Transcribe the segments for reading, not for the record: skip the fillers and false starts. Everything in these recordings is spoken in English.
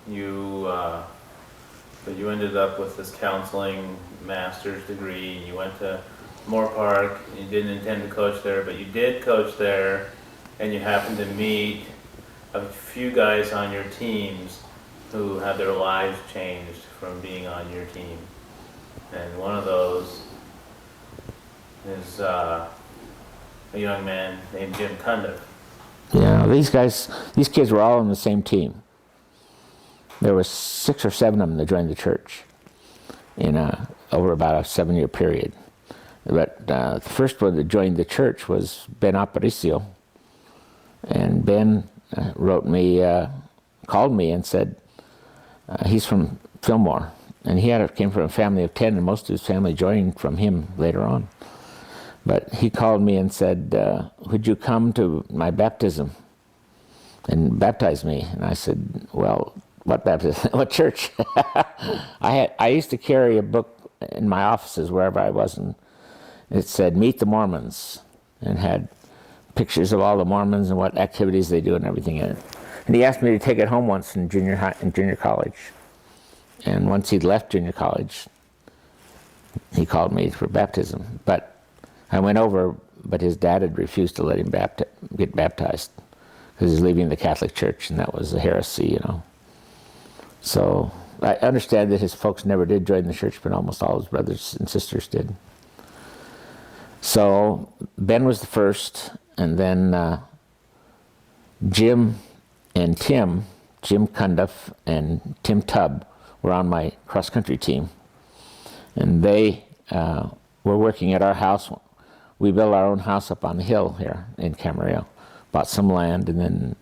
but you ended up with this counseling master's degree. You went to Moore Park. You didn't intend to coach there, but you did coach there, and you happened to meet a few guys on your teams who had their lives changed from being on your team. And one of those is a young man named Jim Cundiff. Yeah, these kids were all on the same team. There was 6 or 7 of them that joined the church in over about a 7-year period. But the first one that joined the church was Ben Aparicio. And Ben called me and said, he's from Fillmore. And he came from a family of 10, and most of his family joined from him later on. But he called me and said, would you come to my baptism and baptize me? And I said, well, what baptism? What church? I used to carry a book in my offices wherever I was, and it said, Meet the Mormons, and had pictures of all the Mormons and what activities they do and everything in it. And he asked me to take it home once in junior college. And once he'd left junior college, he called me for baptism. But I went over, but his dad had refused to let him get baptized because he's leaving the Catholic Church, and that was a heresy, you know. So I understand that his folks never did join the church, but almost all his brothers and sisters did. So Ben was the first, and then Jim and Tim Cundiff and Tim Tubb were on my cross-country team. And they were working at our house. We built our own house up on the hill here in Camarillo. Bought some land, and then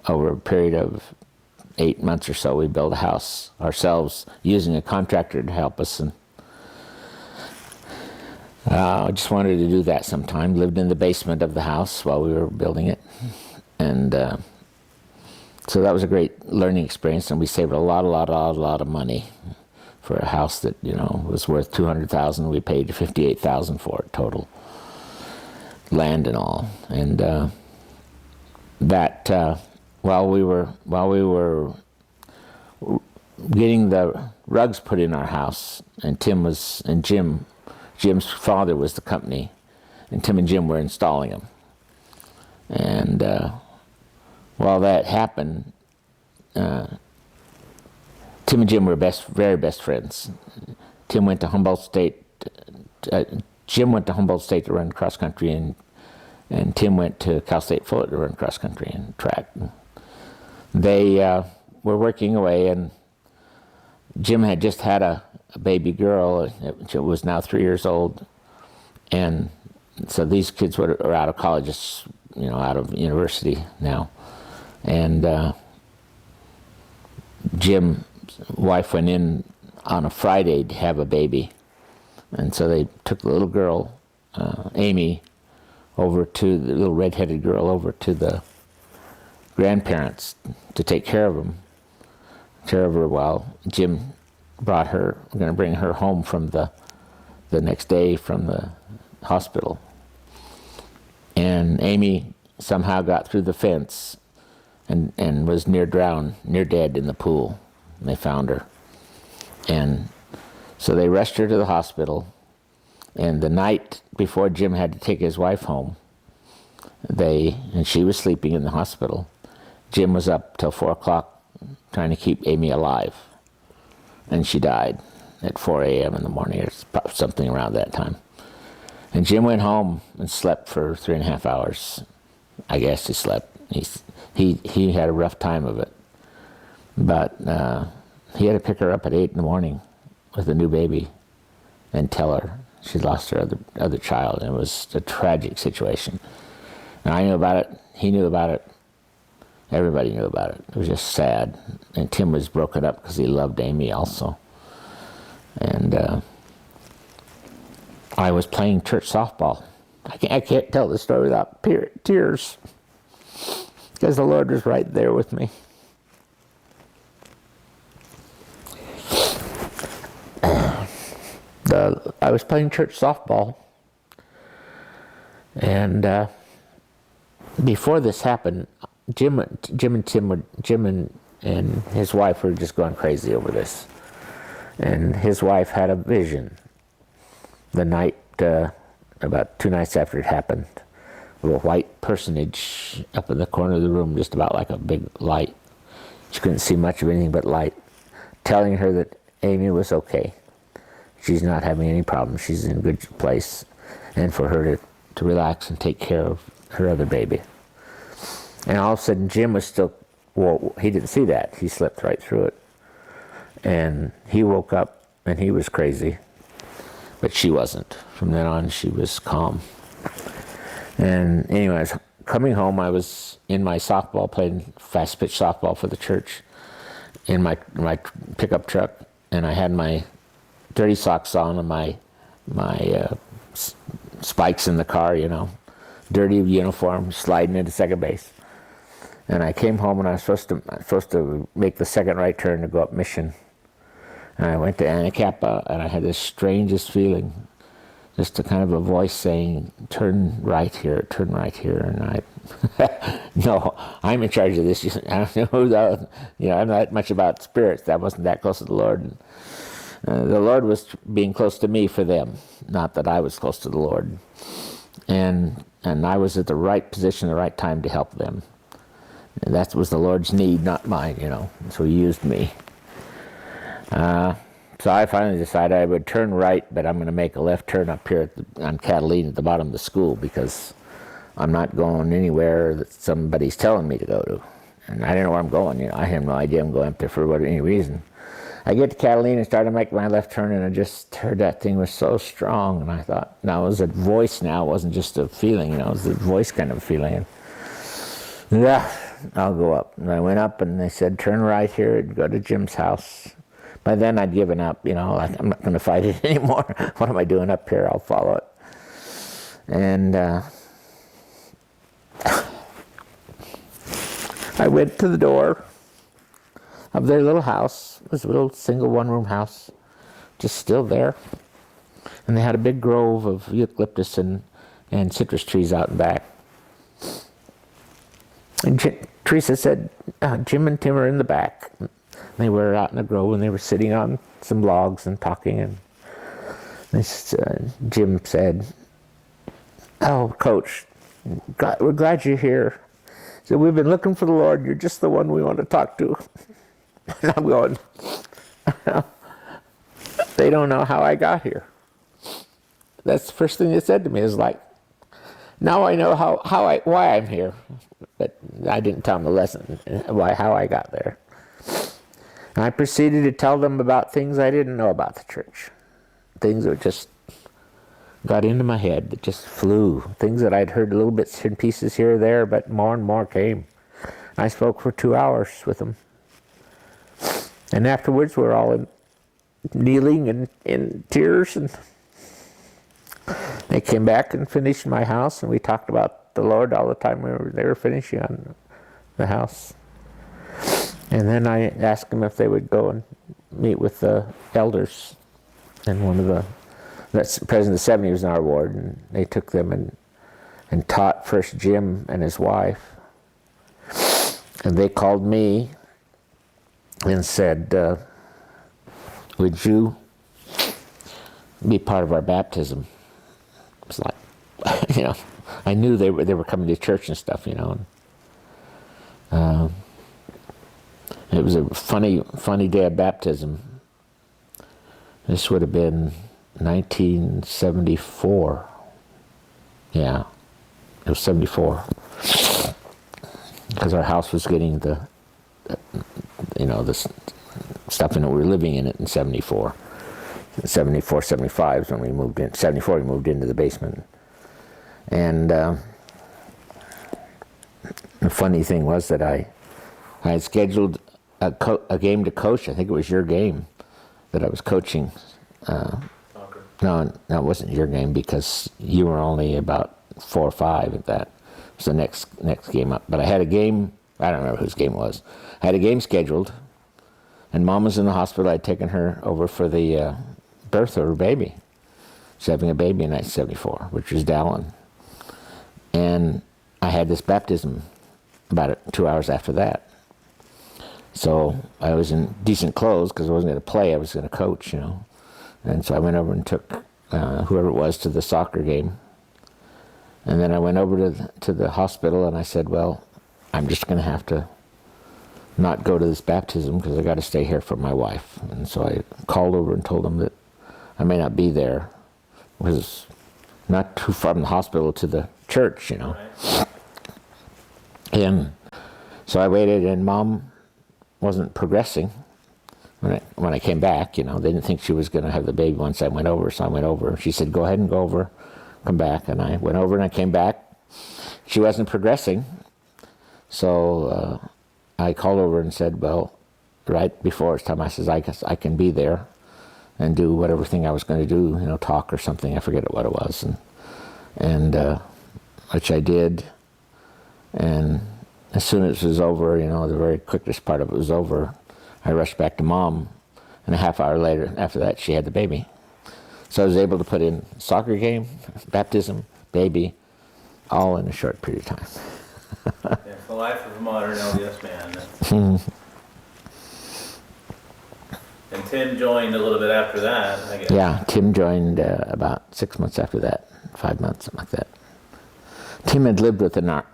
over a period of 8 months or so, we built a house ourselves using a contractor to help us. And I just wanted to do that sometime. Lived in the basement of the house while we were building it. And so that was a great learning experience, and we saved a lot of money for a house that, you know, was worth $200,000. We paid $58,000 for it total, land and all. And while we were getting the rugs put in our house, and Jim's father was the company, and Tim and Jim were installing them. And while that happened, Tim and Jim were very best friends. Jim went to Humboldt State to run cross country, and Tim went to Cal State Fullerton to run cross country and track. They were working away, and Jim had just had a baby girl. She was now 3 years old, and so these kids are out of college, you know, out of university now. And Jim's wife went in on a Friday to have a baby, and so they took the little girl, Amy, over to the little red-headed girl over to the grandparents to take care of her while Jim brought her, going to bring her home from the next day from the hospital. And Amy somehow got through the fence and was near dead in the pool. And they found her. And so they rushed her to the hospital. And the night before Jim had to take his wife home, and she was sleeping in the hospital, Jim was up till 4 o'clock trying to keep Amy alive. And she died at 4 a.m. in the morning, or something around that time. And Jim went home and slept for 3.5 hours. I guess he slept. He had a rough time of it. But he had to pick her up at 8 in the morning with a new baby and tell her she lost her other child. And it was a tragic situation. And I knew about it. He knew about it. Everybody knew about it. It was just sad. And Tim was broken up because he loved Amy also. And I was playing church softball. I can't tell the story without tears, because the Lord was right there with me. I was playing church softball, and before this happened, Jim and and his wife were just going crazy over this. And his wife had a vision the night, about 2 nights after it happened, of a white personage up in the corner of the room, just about like a big light. She couldn't see much of anything but light, telling her that Amy was okay. She's not having any problems. She's in a good place. And for her to relax and take care of her other baby. And all of a sudden, Jim was still, well, he didn't see that. He slept right through it. And he woke up and he was crazy. But she wasn't. From then on, she was calm. And anyways, coming home, I was in my softball, playing fast pitch softball for the church in my pickup truck. And I had my dirty socks on and my spikes in the car, you know, dirty uniform, sliding into second base. And I came home and I was supposed to make the second right turn to go up Mission. And I went to Anacapa and I had the strangest feeling, just a kind of a voice saying, turn right here, turn right here. And I, no, I'm in charge of this. I don't know who that, you know, I'm not much about spirits. I wasn't that close to the Lord. The Lord was being close to me for them, not that I was close to the Lord. And I was at the right position, the right time to help them. And that was the Lord's need, not mine, you know. So he used me. So I finally decided I would turn right, but I'm going to make a left turn up here on Catalina at the bottom of the school, because I'm not going anywhere that somebody's telling me to go to. And I don't know where I'm going. You know, I have no idea I'm going up there for any reason. I get to Catalina and start to make my left turn, and I just heard that thing was so strong. And I thought, now it was a voice now. It wasn't just a feeling, you know, it was a voice kind of feeling. And, yeah, I'll go up. And I went up and they said, turn right here and go to Jim's house. By then I'd given up, you know, like, I'm not going to fight it anymore. What am I doing up here? I'll follow it. And I went to the door of their little house. It was a little single one-room house, just still there. And they had a big grove of eucalyptus and citrus trees out and back. And Teresa said, Jim and Tim are in the back. They were out in the grove and they were sitting on some logs and talking. And Jim said, oh, Coach, we're glad you're here. He said, we've been looking for the Lord. You're just the one we want to talk to. And I'm going, they don't know how I got here. That's the first thing they said to me, is like, now I know why I'm here. But I didn't tell them the lesson, how I got there. And I proceeded to tell them about things I didn't know about the church. Things that just got into my head, that just flew. Things that I'd heard little bits and pieces here or there, but more and more came. I spoke for 2 hours with them. And afterwards, we're all kneeling and in tears. And they came back and finished my house, and we talked about the Lord all the time they were finishing on the house. And then I asked them if they would go and meet with the elders. And one of the president of the 70 was in our ward, and they took them and taught first Jim and his wife. And they called me and said, would you be part of our baptism? It was like, you know, I knew they were coming to church and stuff, you know. And, it was a funny day of baptism. This would have been 1974. Yeah, it was 74. Because our house was getting the stuff in it. We were living in it in 74. 74, 75 is when we moved in. 74, we moved into the basement. And the funny thing was that I had scheduled a game to coach. I think it was your game that I was coaching. Soccer. No, it wasn't your game, because you were only about 4 or 5 at that. It was the next game up. But I had a game, I don't remember whose game it was. I had a game scheduled, and Mom was in the hospital. I'd taken her over for the birth of her baby. She's having a baby in 1974, which was Dallin. And I had this baptism about 2 hours after that. So I was in decent clothes because I wasn't going to play. I was going to coach, you know. And so I went over and took whoever it was to the soccer game. And then I went over to the hospital and I said, well, I'm just going to have to not go to this baptism because I got to stay here for my wife. And so I called over and told them that I may not be there. It was not too far from the hospital to the church, you know. Right. And so I waited, and Mom wasn't progressing when I came back. You know, they didn't think she was going to have the baby once I went over, so I went over. She said, go ahead and go over, come back. And I went over and I came back. She wasn't progressing. So I called over and said, well, right before it's time, I says, I guess I can be there and do whatever thing I was going to do, you know, talk or something. I forget what it was. And which I did. And as soon as it was over, you know, the very quickest part of it was over, I rushed back to Mom, and a half hour later, after that, she had the baby. So I was able to put in soccer game, baptism, baby, all in a short period of time. Yeah, the life of a modern LDS man. And Tim joined a little bit after that, I guess. Yeah, Tim joined about 6 months after that, 5 months, something like that. Tim had lived with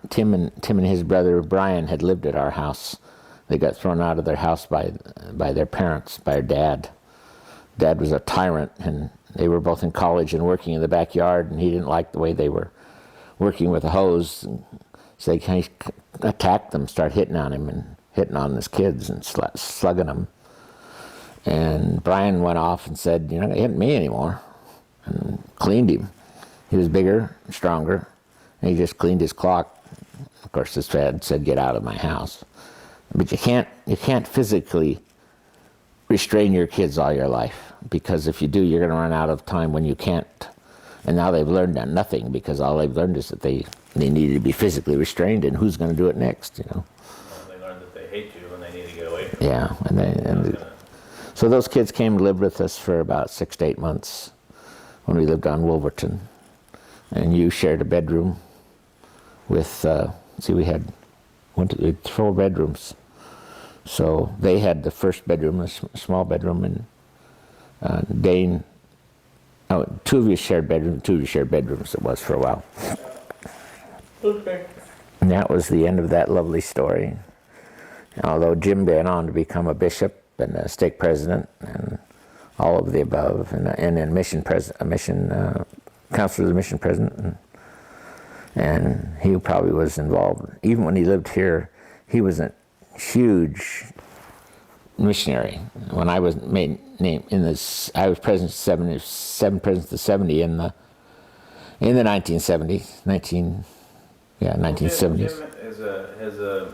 Tim and his brother Brian had lived at our house. They got thrown out of their house by their parents, by their dad. Dad was a tyrant, and they were both in college and working in the backyard, and he didn't like the way they were working with a hose. So he attacked them, started hitting on him and hitting on his kids and slugging them. And Brian went off and said, you're not going to hit me anymore, and cleaned him. He was bigger, stronger, and he just cleaned his clock. Of course, his dad said, get out of my house. But you can't physically restrain your kids all your life, because if you do, you're going to run out of time when you can't. And now they've learned nothing, because all they've learned is that they need to be physically restrained, and who's going to do it next, you know? Well, they learned that they hate you and they need to get away from you. Yeah, so those kids came and lived with us for about 6 to 8 months when we lived on Wolverton. And you shared a bedroom with, we had 4 bedrooms. So they had the first bedroom, a small bedroom, and Dane, 2 of you shared bedrooms, 2 of you shared bedrooms, it was for a while. Okay. And that was the end of that lovely story. Although Jim went on to become a bishop and a stake president and all of the above, and a counselor of the mission president, and he probably was involved. Even when he lived here, he was a huge missionary. When I was made name in this, I was president 7 presidents to 70 in the 1970s. 1970s. Jim has a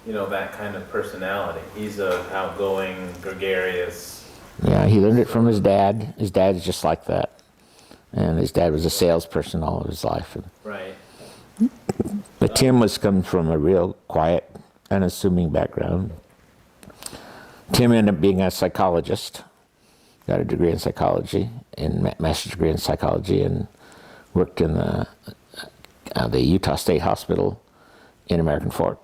that kind of personality. He's a outgoing, gregarious. Yeah, he learned it from his dad. His dad's just like that. And his dad was a salesperson all of his life. Right. But Tim was coming from a real quiet, unassuming background. Tim ended up being a psychologist, got a degree in psychology, master's degree in psychology, and worked in the Utah State Hospital in American Fork.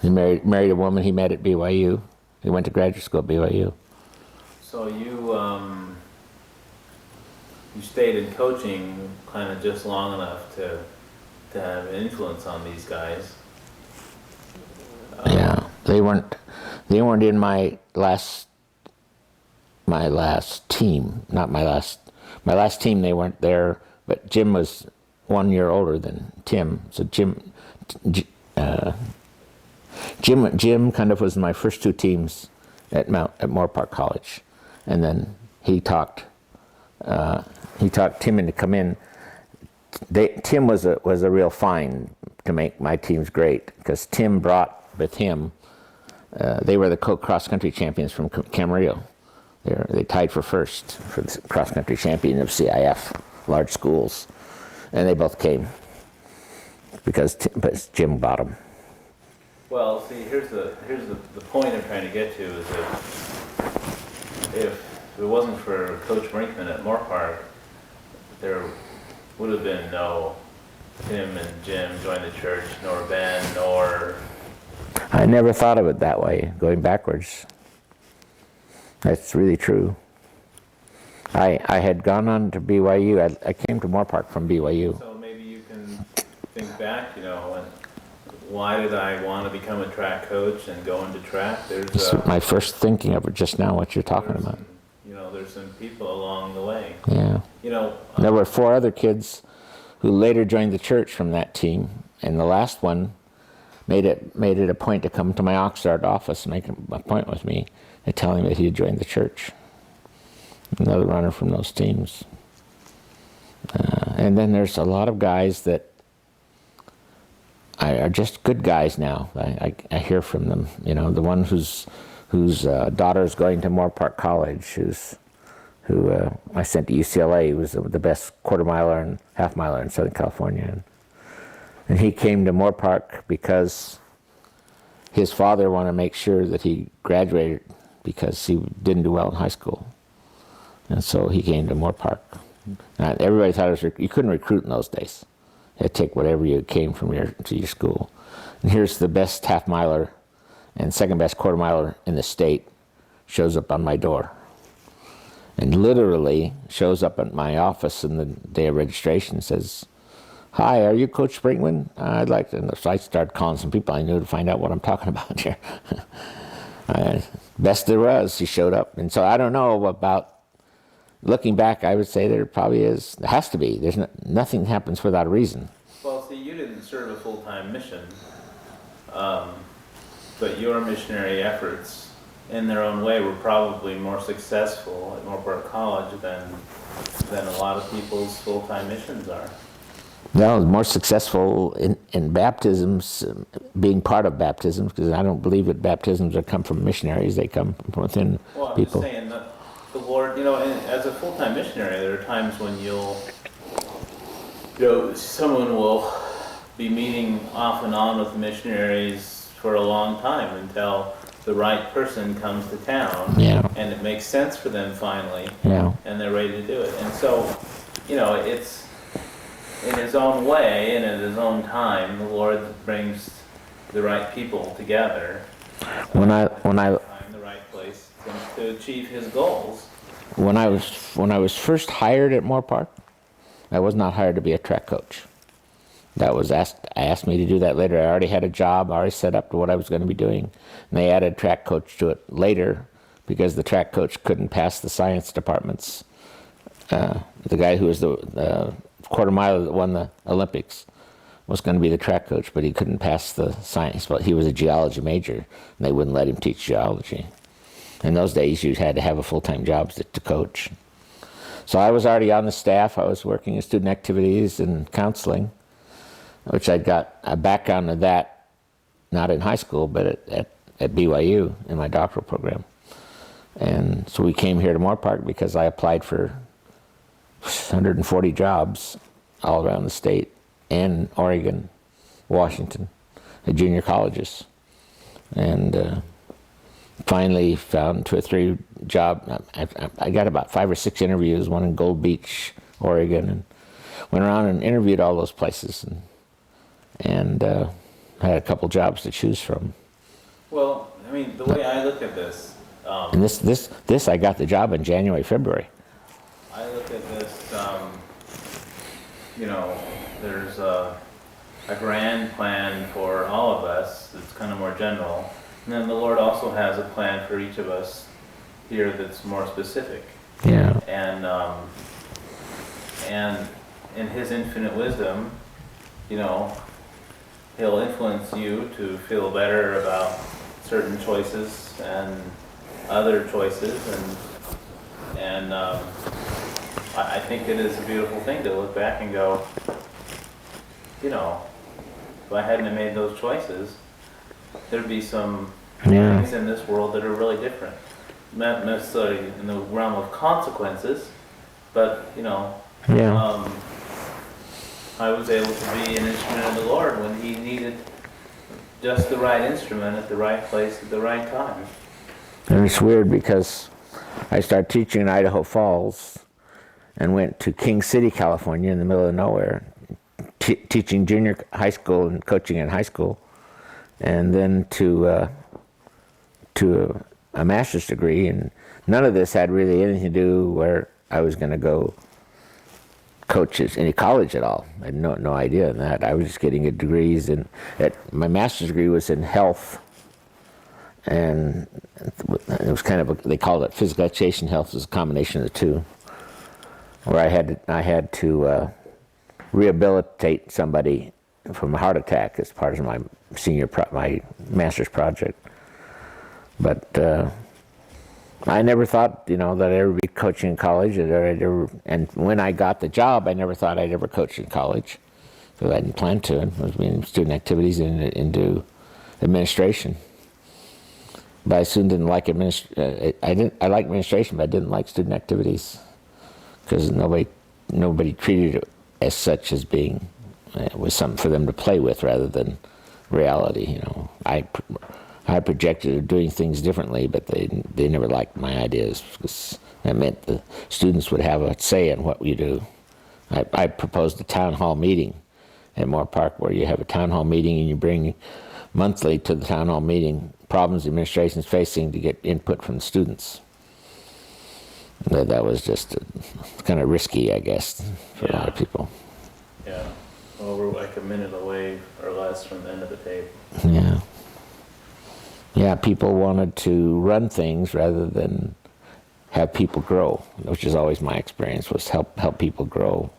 He married a woman he met at BYU. He went to graduate school at BYU. So you stayed in coaching kind of just long enough to have an influence on these guys. Yeah, they weren't in my last team. Not my last team. They weren't there. But Jim was 1 year older than Tim. So Jim Cundiff was in my first 2 teams at Moore Park College, and then he talked Tim into come in. Tim was a real find to make my teams great, because Tim brought with him. They were the cross country champions from Camarillo. They tied for first for the cross country champion of CIF, large schools, and they both came but Jim bought them. Well, see, here's the point I'm trying to get to is that if it wasn't for Coach Brinkman at Moore Park, there would have been no Tim and Jim join the church, nor Ben, nor I never thought of it that way, going backwards. That's really true. I had gone on to BYU. I came to Moorpark from BYU. So maybe you can think back, you know, and why did I want to become a track coach and go into track? This is my first thinking of it just now, what you're talking about. You know, there's some people along the way. Yeah. You know, There were 4 other kids who later joined the church from that team, and the last one made it a point to come to my Oxnard office and make an appointment with me and tell him that he had joined the church. Another runner from those teams. And then there's a lot of guys that are just good guys now. I hear from them. You know, the one whose daughter is going to Moorpark College, who I sent to UCLA. He was the best quarter miler and half miler in Southern California. And he came to Moorpark because his father wanted to make sure that he graduated because he didn't do well in high school. And so he came to Moorpark. Now, everybody thought you couldn't recruit in those days. You had to take whatever you came from to your school. And here's the best half miler and second best quarter miler in the state shows up on my door. And literally shows up at my office in the day of registration and says, "Hi, are you Coach Brinkman? I'd like to." So I started calling some people I knew to find out what I'm talking about here. Best there was, he showed up. And so I don't know about, looking back, I would say there probably is, there has to be. There's nothing happens without a reason. well, see, you didn't serve a full-time mission, but your missionary efforts in their own way were probably more successful at Moorpark College than a lot of people's full-time missions are. No, more successful in baptisms, being part of baptisms, because I don't believe that baptisms that come from missionaries, they come from within Well, I'm people. just saying that the Lord, you know, and as a full-time missionary, there are times when someone will be meeting off and on with missionaries for a long time until the right person comes to town, Yeah. and it makes sense for them finally, Yeah. and they're ready to do it. And so, you know, it's in His own way and at His own time, the Lord brings the right people together. When I The right place to achieve His goals. when I was first hired at Moorpark, I was not hired to be a track coach. That was asked me to do that later. I already had a job, already set up to what I was going to be doing, and they added track coach to it later because the track coach couldn't pass the science departments. The guy who was the quarter miler that won the Olympics was going to be the track coach, but he couldn't pass the science. But he was a geology major, and they wouldn't let him teach geology. In those days, you had to have a full-time job to coach. So I was already on the staff. I was working in student activities and counseling, which I got a background of that, not in high school, but at BYU in my doctoral program. And so we came here to Moorpark because I applied for 140 jobs all around the state and Oregon, Washington, at junior colleges. And finally found 2 or 3 jobs. I got about 5 or 6 interviews, one in Gold Beach, Oregon, and went around and interviewed all those places and had a couple jobs to choose from. Well, I mean, the way I look at this, And this I got the job in January, February. I look at this, you know, there's a grand plan for all of us that's kind of more general. And then the Lord also has a plan for each of us here that's more specific. Yeah. And in His infinite wisdom, you know, He'll influence you to feel better about certain choices and other choices, and I think it is a beautiful thing to look back and go, you know, if I hadn't have made those choices, there'd be some things in this world that are really different. Not necessarily in the realm of consequences, but, you know, I was able to be an instrument of the Lord when He needed just the right instrument at the right place at the right time. And it's weird because I started teaching in Idaho Falls and went to King City, California, in the middle of nowhere, teaching junior high school and coaching in high school. and then to a master's degree, and none of this had really anything to do where I was going to go coach at any college at all. I had no idea in that. I was just getting degrees, and my master's degree was in health, and it was kind of they called it physical education. Health was a combination of the two, where I had to rehabilitate somebody from a heart attack as part of my my master's project. But I never thought, that I'd ever be coaching in college, and when I got the job, I never thought I'd ever coach in college, because I didn't plan to. I was in student activities and do administration. But I soon didn't like administration. I liked administration, but I didn't like student activities, because nobody treated it as such, as being it was something for them to play with rather than reality. I projected doing things differently, but they never liked my ideas, because that meant the students would have a say in what we do. I proposed a town hall meeting at Moore Park, where you have a town hall meeting and you bring monthly to the town hall meeting problems the administration is facing, to get input from the students. That was just kind of risky, I guess, for a lot of people. Yeah. Well, we're like a minute away or less from the end of the tape. Yeah. Yeah, people wanted to run things rather than have people grow, which is always my experience, was help people grow.